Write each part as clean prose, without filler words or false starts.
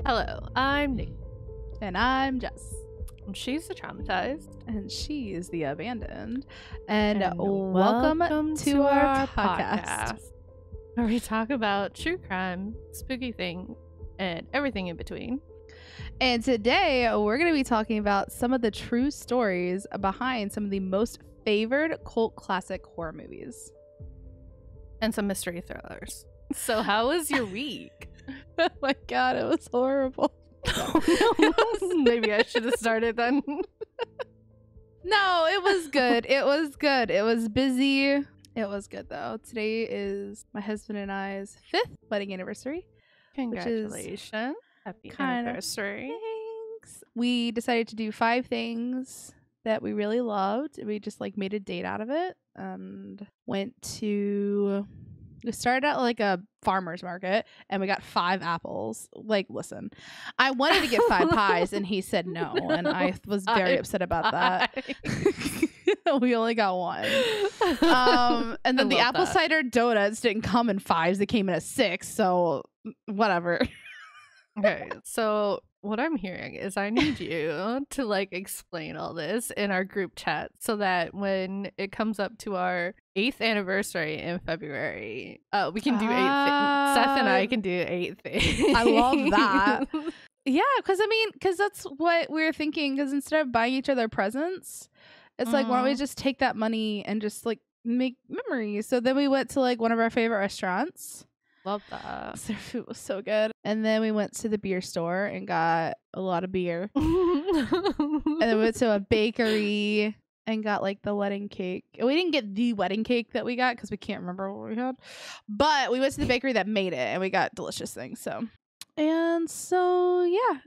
Hello, I'm Nick. And I'm Jess. And she's the traumatized. And she is the abandoned. And, welcome to our podcast. Where we talk about true crime, spooky things, and everything in between. And today we're going to be talking about some of the true stories behind some of the most favored cult classic horror movies. And some mystery thrillers. So how was your week? Oh my god, it was horrible. Maybe I should have started then. No, it was good. It was good. It was busy. It was good though. Today is my husband and I's 5th wedding anniversary. Congratulations. Happy anniversary. Thanks. We decided to do 5 things that we really loved. We just made a date out of it and we started at a farmer's market and we got 5 apples. Listen, I wanted to get 5 pies and he said no. And I was very upset about that. We only got 1. And then the apple cider donuts didn't come in 5s. They came in at 6. So whatever. Okay. So what I'm hearing is I need you to explain all this in our group chat so that when it comes up to our 8th anniversary in February, we can do 8 things. Seth and I can do 8 things. I love that. Yeah, because that's what we were thinking. Because instead of buying each other presents, it's why don't we just take that money and just make memories? So then we went to one of our favorite restaurants. Love that. Their food was so good. And then we went to the beer store and got a lot of beer. And then we went to a bakery and got the wedding cake. We didn't get the wedding cake that we got because we can't remember what we had. But we went to the bakery that made it and we got delicious things. So yeah,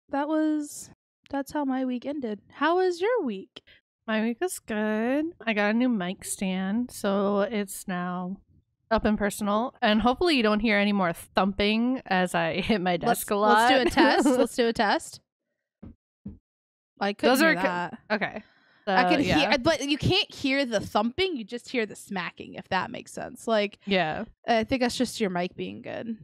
that's how my week ended. How was your week? My week was good. I got a new mic stand, so it's now up and personal, and hopefully you don't hear any more thumping as I hit my desk a lot. Let's do a test. I couldn't hear that. Okay. So, I could hear, but you can't hear the thumping. You just hear the smacking, if that makes sense. Yeah. I think that's just your mic being good,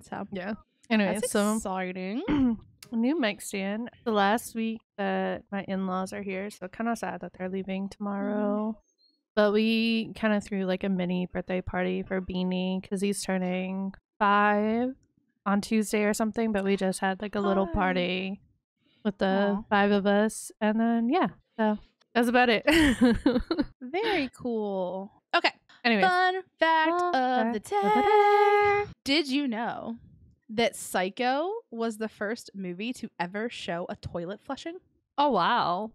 So yeah. Anyway, that's so exciting. A new mic stand. The last week that my in-laws are here, so kind of sad that they're leaving tomorrow. But we kind of threw a mini birthday party for Beanie because he's turning 5 on Tuesday or something. But we just had a little party with the 5 of us. And then, yeah, so that's about it. Very cool. Okay. Anyway, fun fact of the day. Did you know that Psycho was the first movie to ever show a toilet flushing? Oh, wow.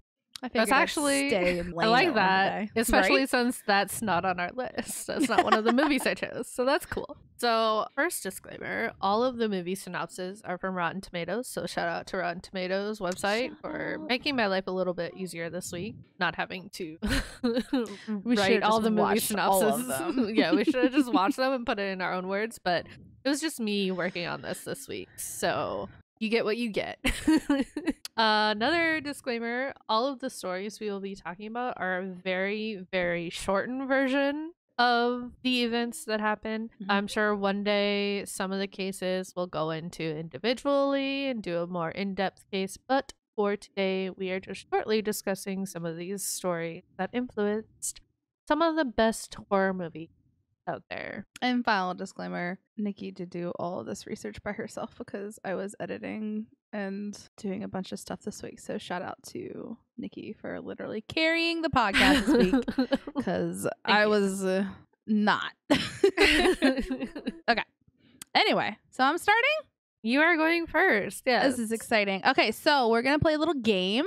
That's actually, I like that, especially since that's not on our list. That's not one of the movies I chose, so that's cool. So first disclaimer, all of the movie synopses are from Rotten Tomatoes, so shout out to Rotten Tomatoes website for making my life a little bit easier this week, not having to write all the movie synopses. Yeah, we should have just watched them and put it in our own words, but it was just me working on this week, so you get what you get. Another disclaimer, all of the stories we will be talking about are a very, very shortened version of the events that happen. I'm sure one day some of the cases we'll go into individually and do a more in-depth case, but for today we are just shortly discussing some of these stories that influenced some of the best horror movies out there. And final disclaimer, Nikki did do all of this research by herself because I was editing and doing a bunch of stuff this week. So shout out to Nikki for literally carrying the podcast this week because I was not. Okay. Anyway, so I'm starting. You are going first. Yeah. This is exciting. Okay, so we're going to play a little game.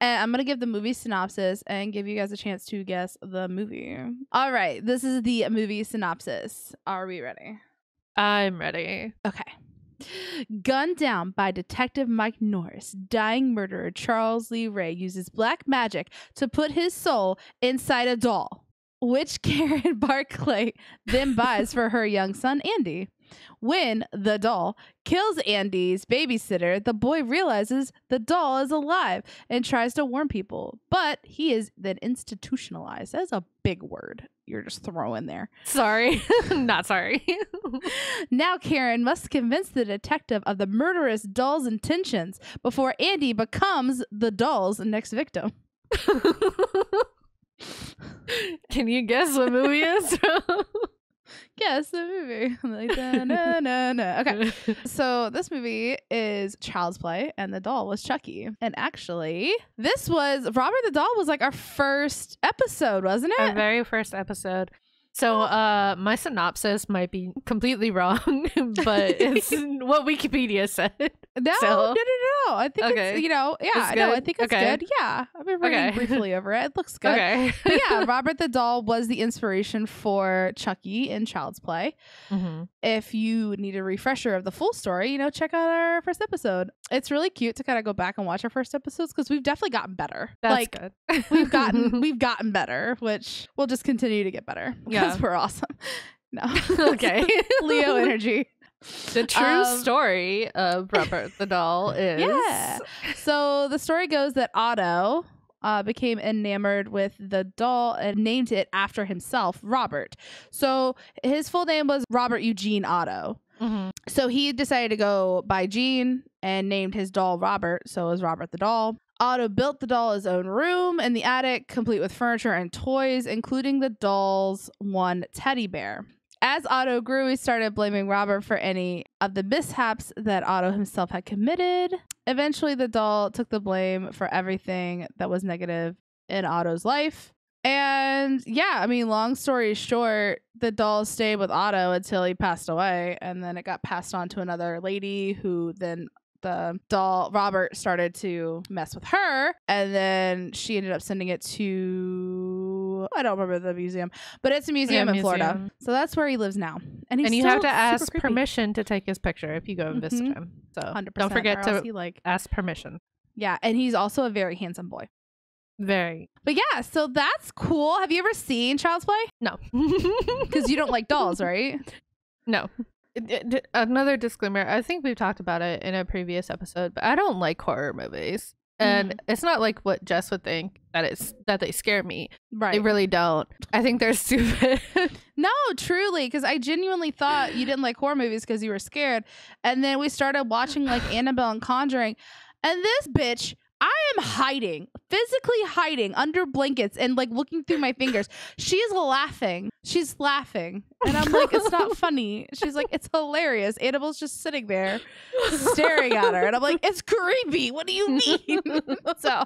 And I'm going to give the movie synopsis and give you guys a chance to guess the movie. All right, this is the movie synopsis. Are we ready? I'm ready. Okay. Gunned down by Detective Mike Norris, dying murderer Charles Lee Ray uses black magic to put his soul inside a doll, which Karen Barclay then buys for her young son, Andy. When the doll kills Andy's babysitter, the boy realizes the doll is alive and tries to warn people, but he is then institutionalized. That's a big word. you're just throwing there. Sorry. Not sorry. Now Karen must convince the detective of the murderous doll's intentions before Andy becomes the doll's next victim. Can you guess what movie it is? Guess the movie. Like, no. Okay. So this movie is Child's Play, and the doll was Chucky. And actually, this was Robert the Doll was like our first episode, wasn't it? Our very first episode. So my synopsis might be completely wrong, but it's what Wikipedia said. No. I think it's, I think it's good. Yeah. I've been reading briefly over it. It looks good. Okay. But yeah, Robert the Doll was the inspiration for Chucky in Child's Play. Mm-hmm. If you need a refresher of the full story, check out our first episode. It's really cute to kind of go back and watch our first episodes because we've definitely gotten better. That's good. we've gotten better, which we'll just continue to get better because we're awesome. No. Okay. Leo energy. The true story of Robert the Doll is... Yeah. So the story goes that Otto became enamored with the doll and named it after himself, Robert. So his full name was Robert Eugene Otto. Mm-hmm. So he decided to go by Gene and named his doll Robert. So it was Robert the Doll. Otto built the doll his own room in the attic, complete with furniture and toys, including the doll's one teddy bear. As Otto grew, he started blaming Robert for any of the mishaps that Otto himself had committed. Eventually, the doll took the blame for everything that was negative in Otto's life. And long story short, the doll stayed with Otto until he passed away. And then it got passed on to another lady who then the doll, Robert, started to mess with her. And then she ended up sending it to, I don't remember the museum, but it's a museum in Florida. So that's where he lives now. And you have to ask permission to take his picture if you go and visit him. So 100%, don't forget to ask permission. Yeah. And he's also a very handsome boy. Very. But yeah, so that's cool. Have you ever seen Child's Play? No. Because you don't like dolls, right? No. Another disclaimer, I think we've talked about it in a previous episode, but I don't like horror movies. And it's not like what Jess would think that they scare me. Right. They really don't. I think they're stupid. No, truly, because I genuinely thought you didn't like horror movies because you were scared. And then we started watching like Annabelle and Conjuring. And this bitch, I am physically hiding under blankets and like looking through my fingers. She's laughing. And I'm like, it's not funny. She's like, it's hilarious. Annabelle's just sitting there staring at her. And I'm like, it's creepy. What do you mean? So,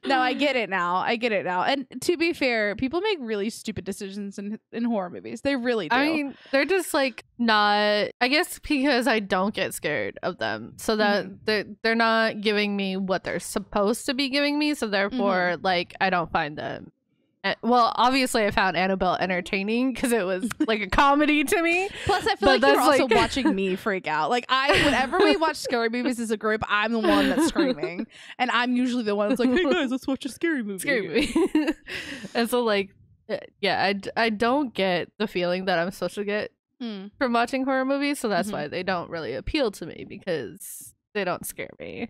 no, I get it now. And to be fair, people make really stupid decisions in horror movies. They really do. I mean, they're just like not, I guess because I don't get scared of them. So that they're not giving me what they're supposed to be giving me. So therefore, like, I don't find them. Well, obviously I found Annabelle entertaining because it was like a comedy to me. Plus I feel like you're also watching me freak out. Like whenever we watch scary movies as a group, I'm the one that's screaming. And I'm usually the one that's like, hey guys, let's watch a scary movie. And so like, yeah, I don't get the feeling that I'm supposed to get from watching horror movies. So that's why they don't really appeal to me, because they don't scare me.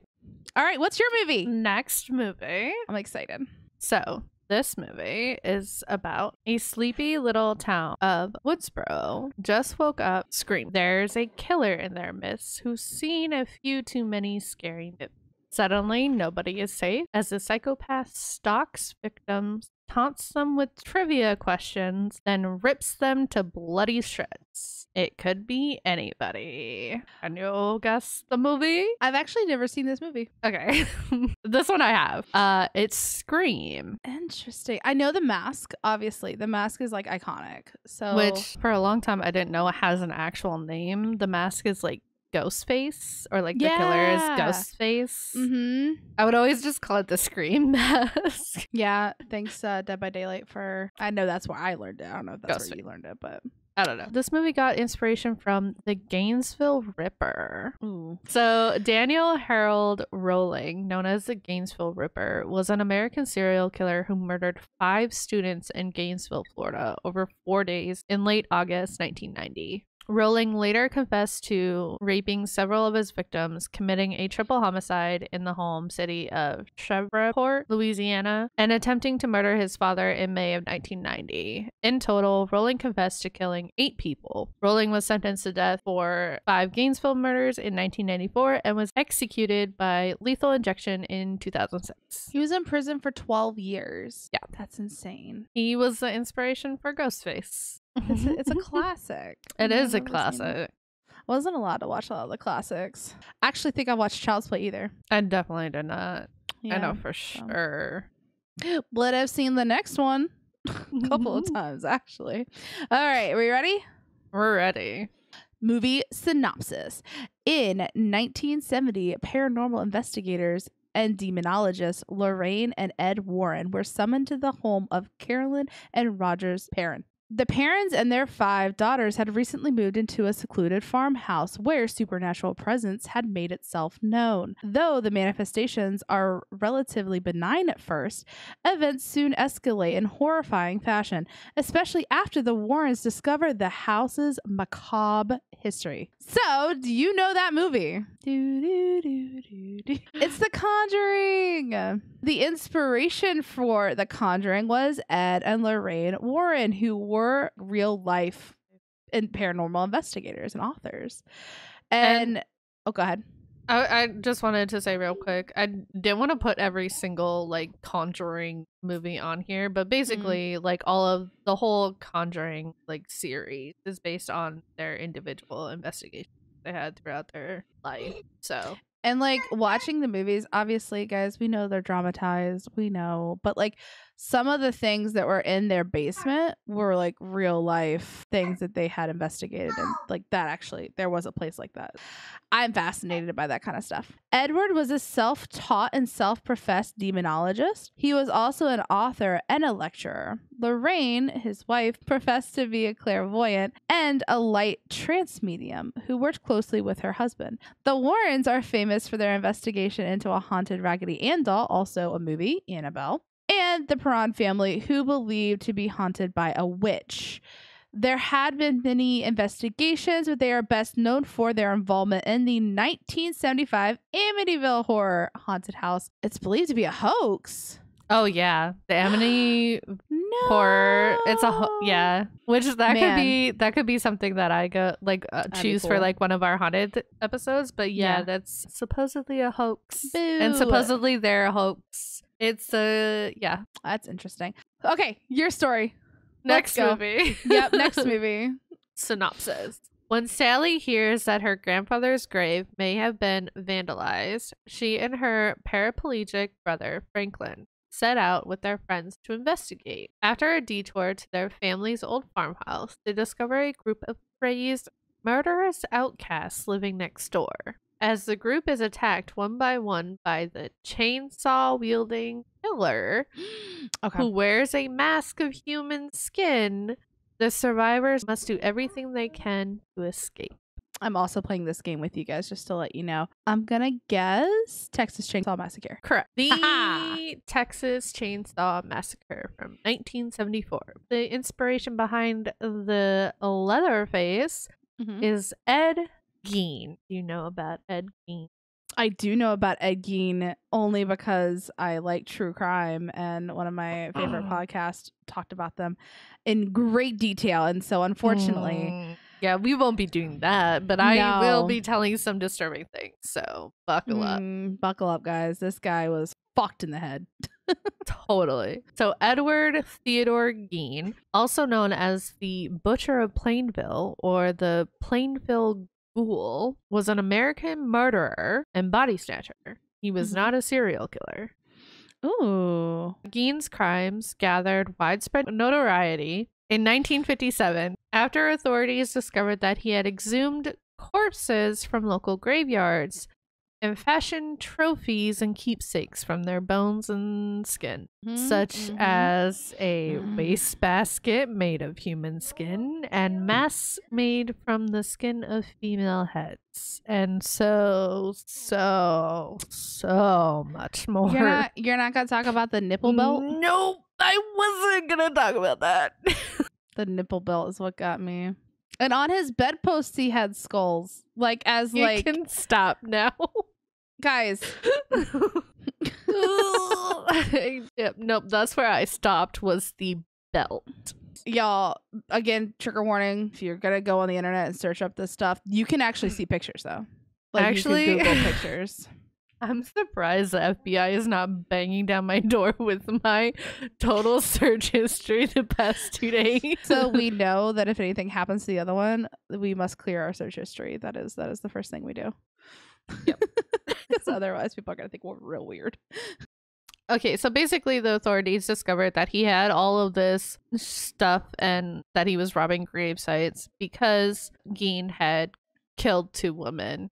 All right, what's your movie? Next movie. I'm excited. So this movie is about a sleepy little town of Woodsboro just woke up screaming. There's a killer in their midst who's seen a few too many scary movies. Suddenly, nobody is safe as the psychopath stalks victims, taunts them with trivia questions, then rips them to bloody shreds. It could be anybody. Can you guess the movie? I've actually never seen this movie. Okay. This one I have. It's Scream. Interesting. I know The Mask, obviously. The Mask is like iconic. So which for a long time I didn't know it has an actual name. The Mask is like Ghostface, or like the killer is Ghostface. I would always just call it the Scream Mask. Yeah, thanks Dead by Daylight for, I know that's where I learned it. I don't know if that's where you learned it, but I don't know. This movie got inspiration from the Gainesville Ripper. Ooh. So Daniel Harold Rowling, known as the Gainesville Ripper, was an American serial killer who murdered 5 students in Gainesville, Florida over 4 days in late August 1990. Rowling later confessed to raping several of his victims, committing a triple homicide in the home city of Shreveport, Louisiana, and attempting to murder his father in May of 1990. In total, Rowling confessed to killing 8 people. Rowling was sentenced to death for 5 Gainesville murders in 1994 and was executed by lethal injection in 2006. He was in prison for 12 years. Yeah. That's insane. He was the inspiration for Ghostface. It's a classic. It is a classic. I wasn't allowed to watch a lot of the classics. I actually think I watched Child's Play either. I definitely did not. Yeah, I know for sure. But I've seen the next one a couple of times, actually. All right, are we ready? We're ready. Movie synopsis. In 1970, paranormal investigators and demonologists Lorraine and Ed Warren were summoned to the home of Carolyn and Rogers Perrin. The parents and their 5 daughters had recently moved into a secluded farmhouse where supernatural presence had made itself known. Though the manifestations are relatively benign at first, events soon escalate in horrifying fashion, especially after the Warrens discovered the house's macabre history. So, do you know that movie? It's The Conjuring! The inspiration for The Conjuring was Ed and Lorraine Warren, who were real life and paranormal investigators and authors. And oh, go ahead. I just wanted to say real quick, I didn't want to put every single like Conjuring movie on here, but basically like all of the whole Conjuring like series is based on their individual investigations they had throughout their life. So and like watching the movies, obviously, guys, we know they're dramatized, we know, but like some of the things that were in their basement were like real life things that they had investigated, and like that actually there was a place like that. I'm fascinated by that kind of stuff. Edward was a self-taught and self-professed demonologist. He was also an author and a lecturer. Lorraine, his wife, professed to be a clairvoyant and a light trance medium who worked closely with her husband. The Warrens are famous for their investigation into a haunted Raggedy Ann doll, also a movie, Annabelle, and the Perron family, who believed to be haunted by a witch. There had been many investigations, but they are best known for their involvement in the 1975 Amityville horror haunted house. It's believed to be a hoax. Oh yeah, the Amity horror. It's a yeah, which that could be something that I go like choose for like one of our haunted episodes. But yeah, that's supposedly a hoax. Boo. And supposedly they're a hoax. It's yeah, that's interesting. Okay, your story. Next movie. Yep, next movie. Synopsis. When Sally hears that her grandfather's grave may have been vandalized, she and her paraplegic brother, Franklin, set out with their friends to investigate. After a detour to their family's old farmhouse, they discover a group of crazed, murderous outcasts living next door. As the group is attacked one by one by the chainsaw-wielding killer, who wears a mask of human skin, the survivors must do everything they can to escape. I'm also playing this game with you guys, just to let you know. I'm gonna guess Texas Chainsaw Massacre. Correct. The Texas Chainsaw Massacre from 1974. The inspiration behind the Leatherface is Ed Gein. Do you know about Ed Gein? I do know about Ed Gein only because I like true crime, and one of my favorite podcasts talked about them in great detail. And so unfortunately, yeah, we won't be doing that, but I will be telling some disturbing things. So buckle up. Buckle up, guys. This guy was fucked in the head. Totally. So Edward Theodore Gein, also known as the Butcher of Plainville or the Plainville Ghoul, was an American murderer and body snatcher. He was not a serial killer. Ooh. Gein's crimes gathered widespread notoriety in 1957 after authorities discovered that he had exhumed corpses from local graveyards and fashioned trophies and keepsakes from their bones and skin, such as a wastebasket made of human skin and masks made from the skin of female heads, and so much more. You're not gonna talk about the nipple belt? Nope, I wasn't gonna talk about that. The nipple belt is what got me. And on his bedpost, he had skulls. Like, as you like... You can stop now. Guys. Yep, nope, that's where I stopped, was the belt. Y'all, again, trigger warning. If you're going to go on the internet and search up this stuff, you can actually see pictures, though. Like, actually, you can Google pictures. I'm surprised the FBI is not banging down my door with my total search history the past 2 days. So we know that if anything happens to the other one, we must clear our search history. That is the first thing we do. Yep. Because otherwise people are going to think we're real weird. Okay, so basically the authorities discovered that he had all of this stuff and that he was robbing grave sites because Geen had killed 2 women.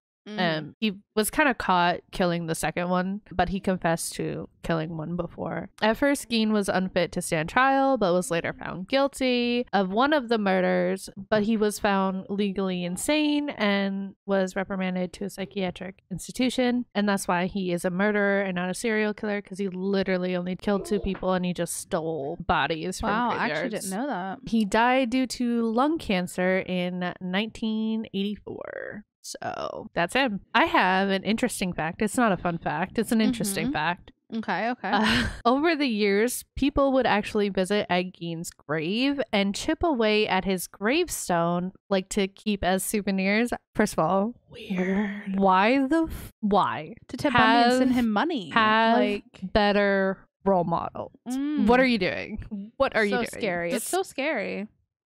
He was kind of caught killing the second one, but he confessed to killing one before. At first, Geen was unfit to stand trial, but was later found guilty of one of the murders, but he was found legally insane and was reprimanded to a psychiatric institution. And that's why he is a murderer and not a serial killer, because he literally only killed 2 people and he just stole bodies from graveyards. Wow, I actually didn't know that. He died due to lung cancer in 1984. So that's him. I have an interesting fact. It's not a fun fact. It's an interesting fact. Okay. Over the years, people would actually visit at Geen's grave and chip away at his gravestone, like to keep as souvenirs. First of all, weird. Why? To tip Bundy and send him money. Have like better role models. What are you doing? What are you doing? So scary. It's so scary.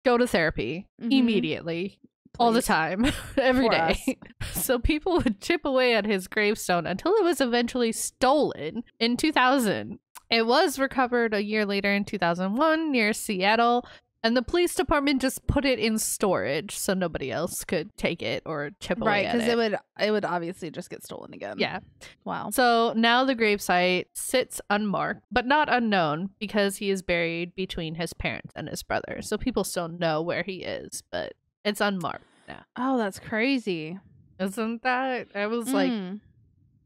Go to therapy immediately. Please. All the time, every day. So people would chip away at his gravestone until it was eventually stolen in 2000. It was recovered a year later in 2001 near Seattle, and the police department just put it in storage so nobody else could take it or chip away at it. Right, because it would obviously just get stolen again. Yeah. Wow. So now the gravesite sits unmarked, but not unknown, because he is buried between his parents and his brother. So people still know where he is, but it's unmarked now. Oh, that's crazy. Isn't that? I was like,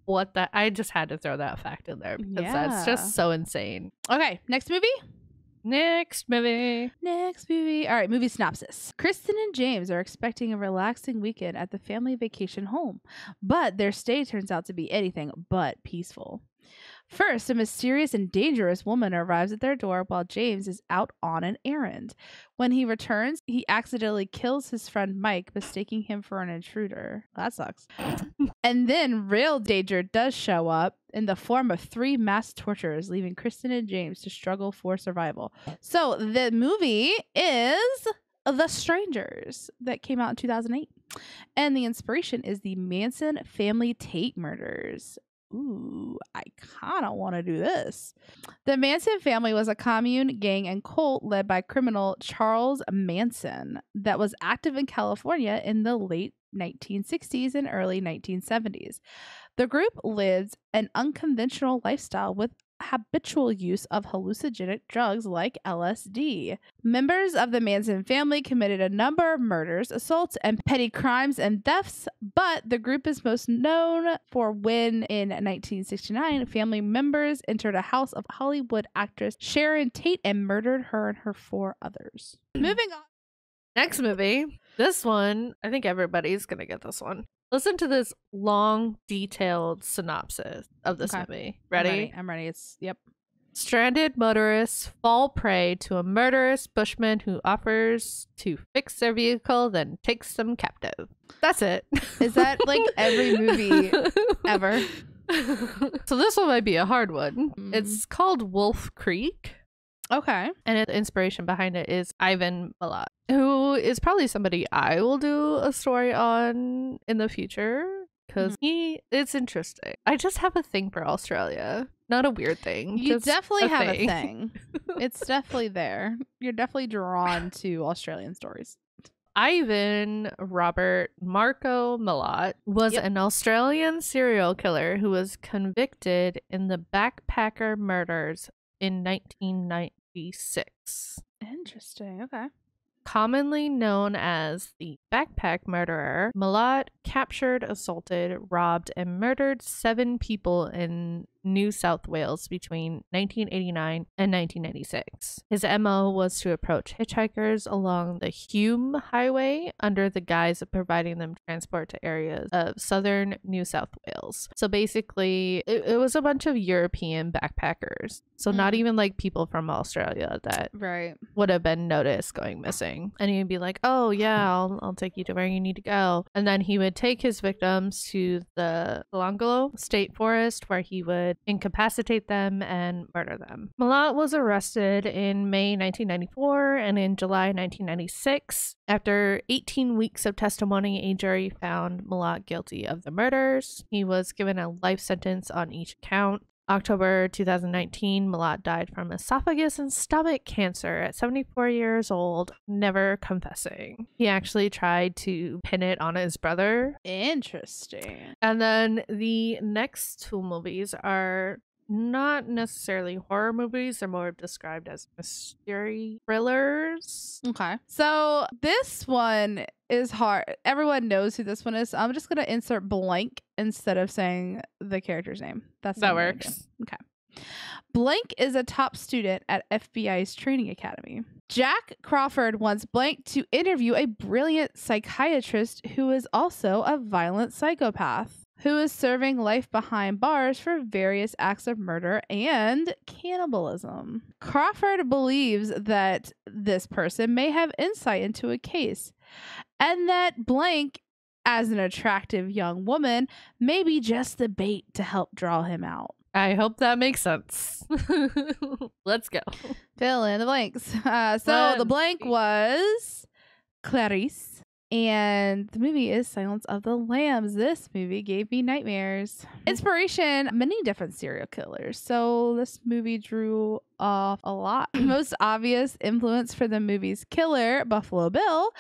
what the? I just had to throw that fact in there because that's just so insane. Okay, next movie? Next movie. All right, movie synopsis. Kristen and James are expecting a relaxing weekend at the family vacation home, but their stay turns out to be anything but peaceful. First, a mysterious and dangerous woman arrives at their door while James is out on an errand. When he returns, he accidentally kills his friend Mike, mistaking him for an intruder. That sucks. And then real danger does show up in the form of 3 mass torturers, leaving Kristen and James to struggle for survival. So the movie is The Strangers that came out in 2008. And the inspiration is the Manson family Tate murders. Ooh, I kind of want to do this. The Manson family was a commune, gang, and cult led by criminal Charles Manson that was active in California in the late 1960s and early 1970s. The group lived an unconventional lifestyle with habitual use of hallucinogenic drugs like LSD. Members of the Manson family committed a number of murders, assaults, and petty crimes and thefts, but the group is most known for when, in 1969, family members entered a house of Hollywood actress Sharon Tate and murdered her and her 4 others. Moving on. Next movie. This one, I think everybody's gonna get this one. Listen to this long, detailed synopsis of this movie. Ready? I'm ready. Yep. Stranded motorists fall prey to a murderous bushman who offers to fix their vehicle, then takes them captive. That's it. Is that like every movie ever? So this one might be a hard one. It's called Wolf Creek. Okay. And the inspiration behind it is Ivan Milat, who is probably somebody I will do a story on in the future, because it's interesting. I just have a thing for Australia. Not a weird thing. You definitely have a thing. It's definitely there. You're definitely drawn to Australian stories. Ivan Robert Marco Milat was an Australian serial killer who was convicted in the backpacker murders in 1996. Interesting. Okay. Commonly known as the backpack murderer, Milat captured, assaulted, robbed, and murdered 7 people in New South Wales between 1989 and 1996. His MO was to approach hitchhikers along the Hume Highway under the guise of providing them transport to areas of southern New South Wales. So basically, it was a bunch of European backpackers. So not even like people from Australia that would have been noticed going missing. And he'd be like, oh yeah, I'll take you to where you need to go. And then he would take his victims to the Golongolo State Forest where he would incapacitate them and murder them. Malat was arrested in May 1994 and in July 1996. After 18 weeks of testimony, a jury found Malat guilty of the murders. He was given a life sentence on each count. October 2019, Malat died from esophagus and stomach cancer at 74 years old, never confessing. He actually tried to pin it on his brother. Interesting. And then the next two movies are not necessarily horror movies. They're more described as mystery thrillers. Okay. So this one is hard. Everyone knows who this one is. So I'm just going to insert blank instead of saying the character's name. That works. Okay. Blank is a top student at FBI's training academy. Jack Crawford wants Blank to interview a brilliant psychiatrist who is also a violent psychopath who is serving life behind bars for various acts of murder and cannibalism. Crawford believes that this person may have insight into a case, and that Blank, as an attractive young woman, may be just the bait to help draw him out. I hope that makes sense. Let's go. Fill in the blanks. So the blank was Clarice. And the movie is Silence of the Lambs. This movie gave me nightmares. Inspiration, many different serial killers. So this movie drew off a lot. The most obvious influence for the movie's killer, Buffalo Bill,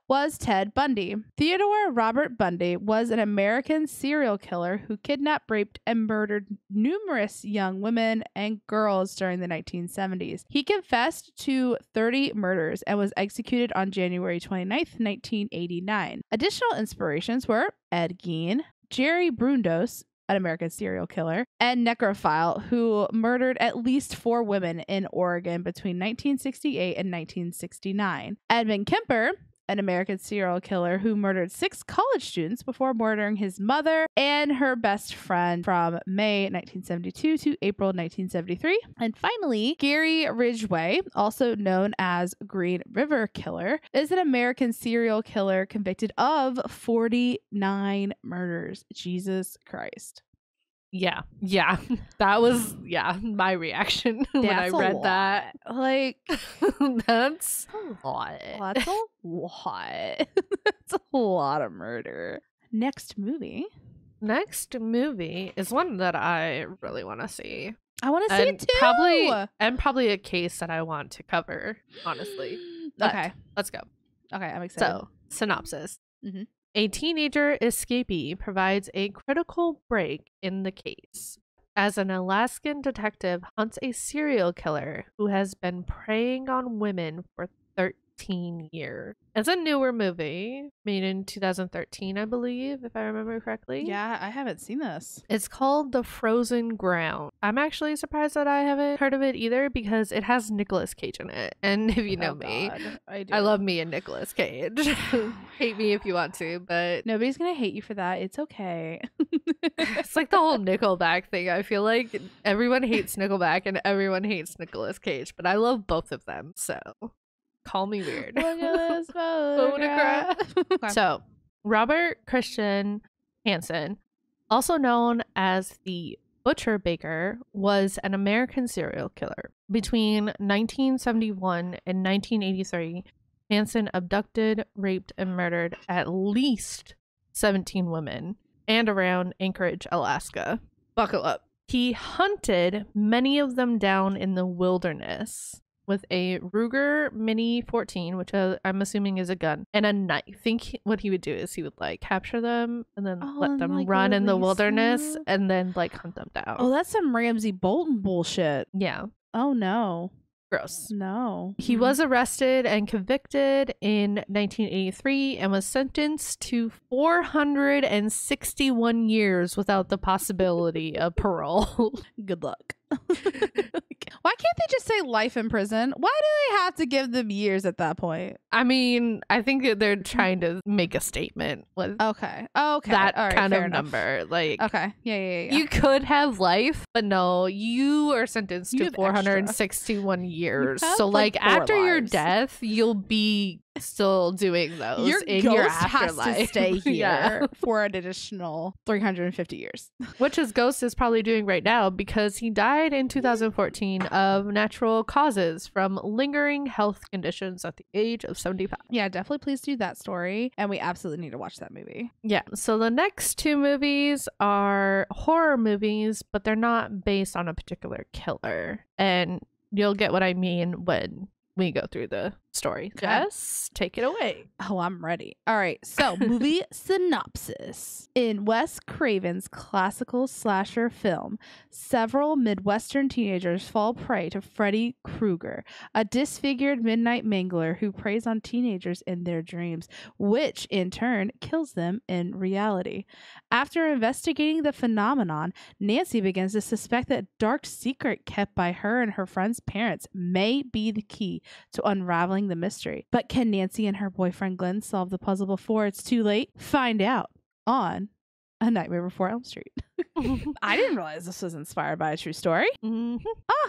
was Ted Bundy. Theodore Robert Bundy was an American serial killer who kidnapped, raped, and murdered numerous young women and girls during the 1970s. He confessed to 30 murders and was executed on January 29th, 1989. Additional inspirations were Ed Gein, Jerry Brundos, an American serial killer, and Necrophile, who murdered at least 4 women in Oregon between 1968 and 1969. Edmund Kemper, an American serial killer who murdered 6 college students before murdering his mother and her best friend from May 1972 to April 1973. And finally, Gary Ridgway, also known as Green River Killer, is an American serial killer convicted of 49 murders. Jesus Christ. Yeah. That was my reaction when I read that. Like, that's a lot. That's a lot. That's a lot of murder. Next movie is one that I really want to see. I want to see it too. Probably a case that I want to cover, honestly. Okay, let's go. Okay, I'm excited. So, synopsis. A teenager escapee provides a critical break in the case as an Alaskan detective hunts a serial killer who has been preying on women for 13 years. It's a newer movie made in 2013, I believe, if I remember correctly. Yeah, I haven't seen this. It's called The Frozen Ground. I'm actually surprised that I haven't heard of it either because it has Nicolas Cage in it. And if you know me, I love me a Nicolas Cage. Hate me if you want to, but nobody's gonna hate you for that. It's okay. It's like the whole Nickelback thing. I feel like everyone hates Nickelback and everyone hates Nicolas Cage, but I love both of them, so call me weird. Look at this photograph. Okay. So, Robert Christian Hansen, also known as the Butcher Baker, was an American serial killer. Between 1971 and 1983, Hansen abducted, raped, and murdered at least 17 women and around Anchorage, Alaska. Buckle up. He hunted many of them down in the wilderness with a Ruger Mini 14, which I'm assuming is a gun, and a knife. I think what he would do is he would like capture them and then let them like run in the wilderness and then like hunt them down. Oh, that's some Ramsay Bolton bullshit. Yeah. Oh no. Gross. No. He was arrested and convicted in 1983 and was sentenced to 461 years without the possibility of parole. Good luck. Why can't they just say life in prison? Why do they have to give them years at that point? I mean, I think that they're trying to make a statement with that kind of enough. Number. Like, okay, yeah. You could have life, but no, you are sentenced to 461 years. So, like after your death, you'll be still doing those in your afterlife. Has to stay here for an additional 350 years, which his ghost is probably doing right now because he died in 2014 of natural causes from lingering health conditions at the age of 75. Yeah, definitely please do that story, and we absolutely need to watch that movie. Yeah, so the next two movies are horror movies, but they're not based on a particular killer, and you'll get what I mean when we go through the story. Jess, take it away. Oh, I'm ready. All right. So, movie synopsis. In Wes Craven's classical slasher film, several Midwestern teenagers fall prey to Freddy Krueger, a disfigured midnight mangler who preys on teenagers in their dreams, which in turn kills them in reality. After investigating the phenomenon, Nancy begins to suspect that a dark secret kept by her and her friend's parents may be the key to unraveling the mystery. But can Nancy and her boyfriend Glenn solve the puzzle before it's too late? Find out on A Nightmare Before Elm Street. I didn't realize this was inspired by a true story.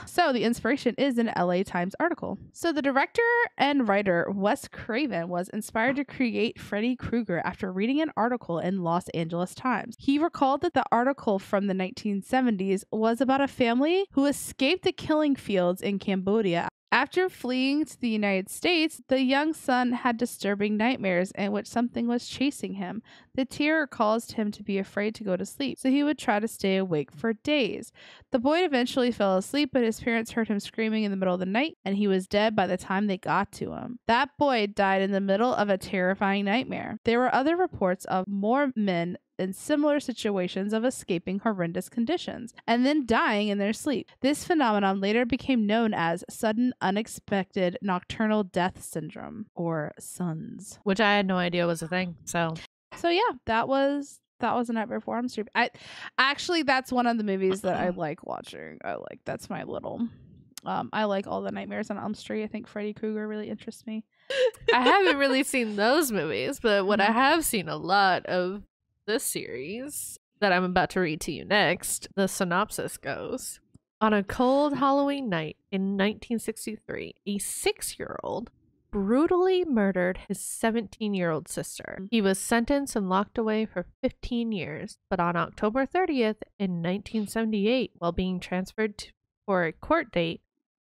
So the inspiration is an LA Times article. So the director and writer Wes Craven was inspired to create Freddy Krueger after reading an article in Los Angeles Times. He recalled that the article from the 1970s was about a family who escaped the killing fields in Cambodia. After fleeing to the United States, the young son had disturbing nightmares in which something was chasing him. The terror caused him to be afraid to go to sleep, so he would try to stay awake for days. The boy eventually fell asleep, but his parents heard him screaming in the middle of the night, and he was dead by the time they got to him. That boy died in the middle of a terrifying nightmare. There were other reports of more men in similar situations of escaping horrendous conditions and then dying in their sleep. This phenomenon later became known as sudden unexpected nocturnal death syndrome, or SUNS, which I had no idea was a thing. So yeah, that was A Nightmare Before Elm Street. That's one of the movies that I like watching. That's my little I like all the Nightmares on Elm Street. I think Freddy Krueger really interests me. I haven't really seen those movies, but what I have seen a lot of this series that I'm about to read to you next, the synopsis goes: on a cold Halloween night in 1963, a 6-year-old brutally murdered his 17-year-old sister. He was sentenced and locked away for 15 years, but on October 30th in 1978, while being transferred for a court date,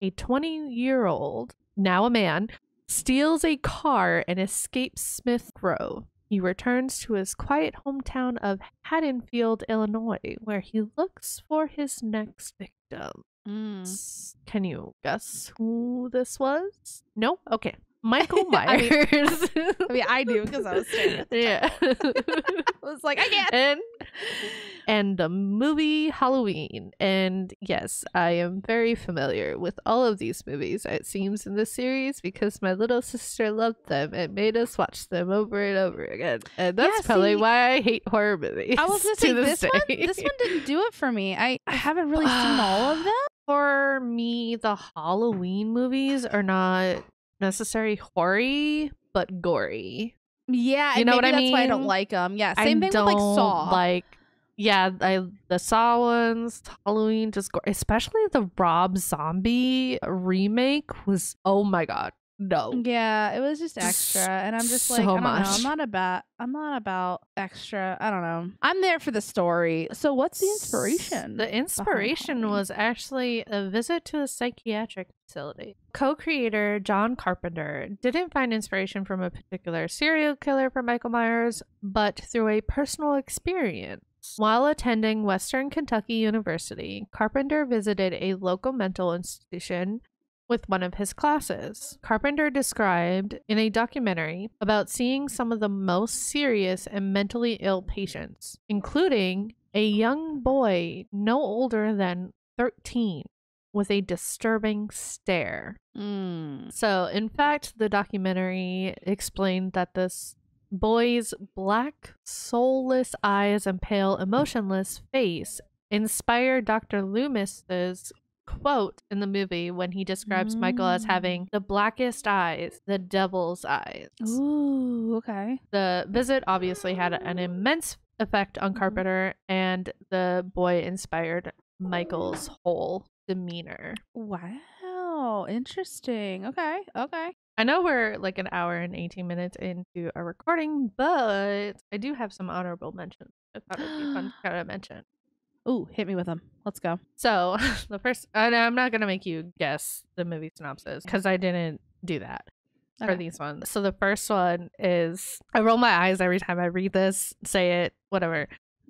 a 20-year-old, now a man, steals a car and escapes Smith Grove. He returns to his quiet hometown of Haddonfield, Illinois, where he looks for his next victim. Can you guess who this was? No? Okay. Michael Myers. I do because I was staring at the I was like, I can't. And the movie Halloween. And yes, I am very familiar with all of these movies, it seems, in this series because my little sister loved them and made us watch them over and over again. And that's probably why I hate horror movies. I was going to say, this one didn't do it for me. I haven't really seen all of them. For me, the Halloween movies are not necessarily hoary, but gory. Yeah, you know what I mean? That's why I don't like them. Yeah, same thing with like Saw. The Saw ones, Halloween, just gory. Especially the Rob Zombie remake was, oh my god, no. Yeah, it was just extra, and I'm just like, I don't know. I'm not about extra. I don't know. I'm there for the story. So what's the inspiration? The inspiration was actually a visit to a psychiatric facility. Co-creator John Carpenter didn't find inspiration from a particular serial killer for Michael Myers, but through a personal experience. While attending Western Kentucky University, Carpenter visited a local mental institution with one of his classes. Carpenter described in a documentary about seeing some of the most serious and mentally ill patients, including a young boy no older than 13 with a disturbing stare. So, in fact, the documentary explained that this boy's black, soulless eyes and pale, emotionless face inspired Dr. Loomis's quote in the movie when he describes Michael as having the blackest eyes, the devil's eyes. Ooh, okay. The visit obviously had an immense effect on Carpenter, and the boy inspired Michael's whole demeanor. Wow, interesting. Okay. I know we're like an hour and 18 minutes into our recording, but I do have some honorable mentions. I thought it'd be fun to kind of mention. Ooh, hit me with them. Let's go. So the first, and I'm not going to make you guess the movie synopsis because I didn't do that for these ones. So the first one is, I roll my eyes every time I read this, say it, whatever.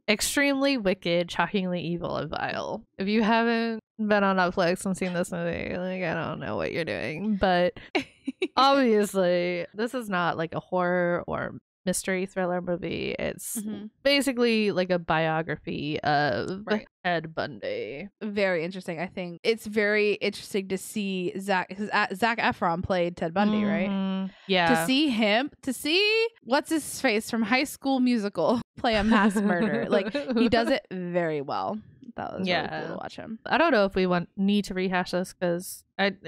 Extremely wicked, shockingly evil, and vile. If you haven't been on Netflix and seen this movie, like, I don't know what you're doing, but obviously this is not like a horror or mystery thriller movie. It's basically like a biography of Ted Bundy. Very interesting. I think it's very interesting to see Zac Efron played Ted Bundy, right? Yeah. To see what's his face from High School Musical play a mass murderer. Like, he does it very well. That was really cool to watch him. I don't know if we need to rehash this because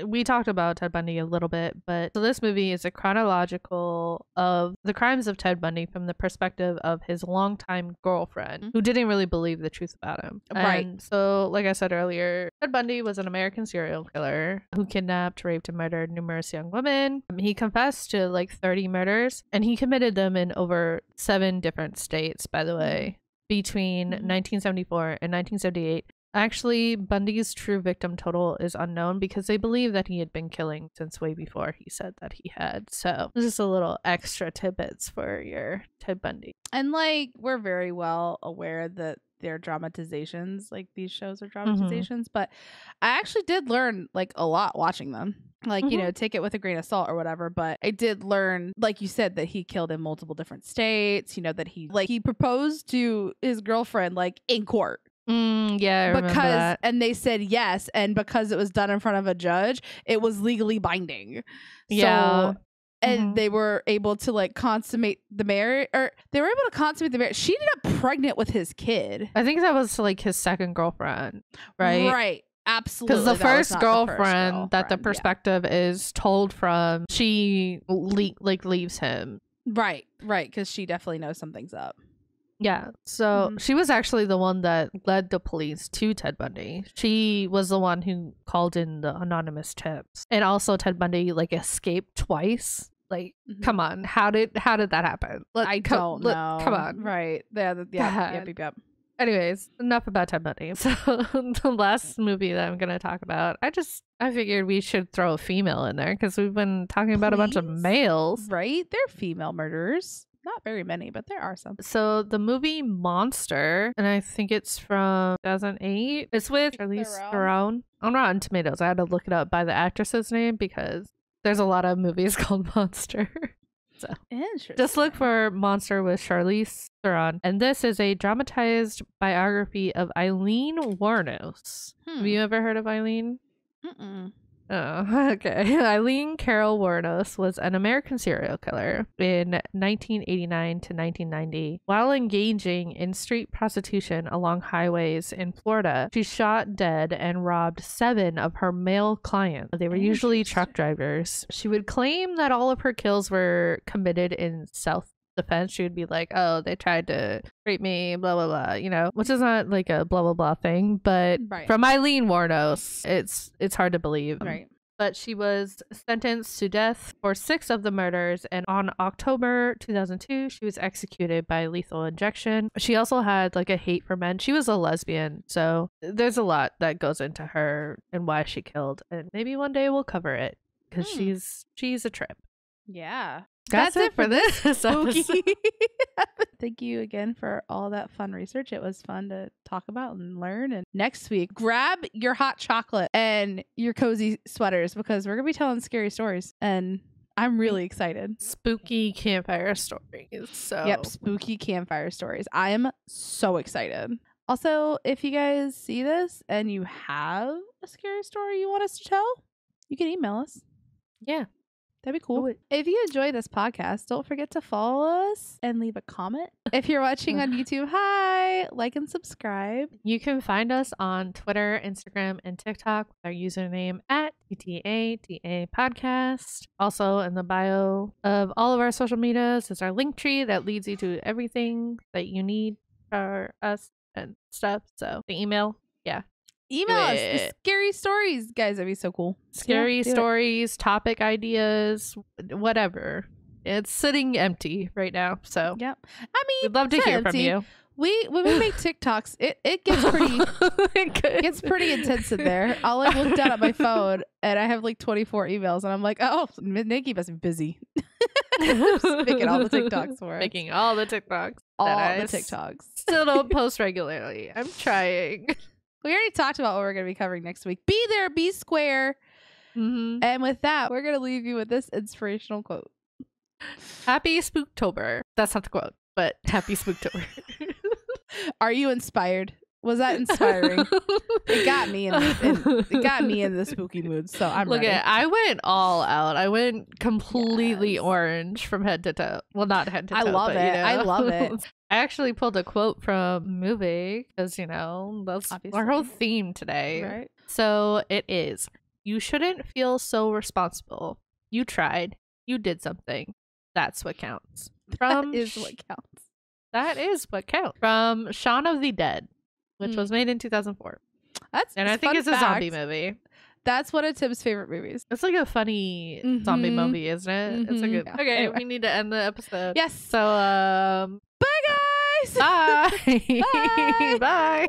we talked about Ted Bundy a little bit, but so this movie is a chronological of the crimes of Ted Bundy from the perspective of his longtime girlfriend who didn't really believe the truth about him. Right. And so, like I said earlier, Ted Bundy was an American serial killer who kidnapped, raped, and murdered numerous young women. He confessed to like 30 murders, and he committed them in over 7 different states, by the way. Between 1974 and 1978. Actually, Bundy's true victim total is unknown because they believe that he had been killing since way before he said that he had. So just a little extra tidbits for your Ted Bundy. And like, we're very well aware that they're dramatizations, like these shows are dramatizations, but I actually did learn like a lot watching them. Like, you know, take it with a grain of salt or whatever, but I did learn, like you said, that he killed in multiple different states, you know, that he proposed to his girlfriend like in court. Yeah, I remember that. And they said yes, and because it was done in front of a judge, it was legally binding. Yeah. So, and they were able to like consummate the marriage, or they were able to consummate the marriage. She ended up pregnant with his kid. I think that was like his second girlfriend, right? Right. Absolutely. Because the first girlfriend that the perspective is told from, she leaves him. Right. Because she definitely knows something's up. Yeah. So she was actually the one that led the police to Ted Bundy. She was the one who called in the anonymous tips. And also Ted Bundy like escaped twice. Like, come on. How did that happen? I don't know. Come on. Right. Yep. Anyways, enough about Ted Bundy. So the last movie that I'm going to talk about, I figured we should throw a female in there because we've been talking about a bunch of males. Right? They're female murderers. Not very many, but there are some. So the movie Monster, and I think it's from 2008. It's with Charlize Theron on Rotten Tomatoes. I had to look it up by the actress's name because there's a lot of movies called Monster. So interesting. Just look for Monster with Charlize Theron. And this is a dramatized biography of Eileen Wuornos. Have you ever heard of Eileen? Oh, okay. Eileen Carol Wuornos was an American serial killer in 1989 to 1990. While engaging in street prostitution along highways in Florida, she shot dead and robbed 7 of her male clients. They were usually truck drivers. She would claim that all of her kills were committed in self-defense. She would be like, oh, they tried to rape me, blah blah blah, you know, which is not like a blah blah blah thing, but from Eileen Wuornos, it's hard to believe. Right. But she was sentenced to death for 6 of the murders, and on October 2002 she was executed by lethal injection. She also had like a hate for men. She was a lesbian, so there's a lot that goes into her and why she killed, and maybe one day we'll cover it because she's a trip. Yeah. That's it for this episode. Thank you again for all that fun research. It was fun to talk about and learn. And next week, grab your hot chocolate and your cozy sweaters because we're going to be telling scary stories. And I'm really excited. Spooky campfire stories. So yep, spooky campfire stories. I am so excited. Also, if you guys see this and you have a scary story you want us to tell, you can email us. Yeah. That'd be cool. If you enjoy this podcast, don't forget to follow us and leave a comment. If you're watching on YouTube, hi, like and subscribe. You can find us on Twitter, Instagram, and TikTok with our username at TTATA Podcast. Also, in the bio of all of our social medias is our link tree that leads you to everything that you need for us and stuff. So the email, yeah. Email us the scary stories, guys. That'd be so cool. Scary stories, topic ideas, whatever. It's sitting empty right now, so yep. I mean, we'd love to hear from you. When we make TikToks, it gets pretty it gets pretty intense in there. I'll like look down at my phone and I have like 24 emails, and I'm like, oh, Nikki must be busy. Just making all the TikToks for us. Making all the TikToks. Still don't post regularly. I'm trying. We already talked about what we're going to be covering next week. Be there, be square. Mm-hmm. And with that, we're going to leave you with this inspirational quote. Happy Spooktober. That's not the quote, but happy Spooktober. Are you inspired? Was that inspiring? It got me in the spooky mood. So I'm ready. I went all out. I went completely orange from head to toe. Well, not head to toe. I love it. I love it. I actually pulled a quote from a movie because, that's obviously our whole theme today. Right. So it is, you shouldn't feel so responsible. You tried. You did something. That's what counts. That is what counts. That is what counts. From Shaun of the Dead, which was made in 2004. And I think it's a zombie movie. That's one of Tim's favorite movies. It's like a funny zombie movie, isn't it? Mm-hmm. It's a good. Yeah. Okay, Anyway. we need to end the episode. Yes. So bye guys. Bye. Bye. Bye.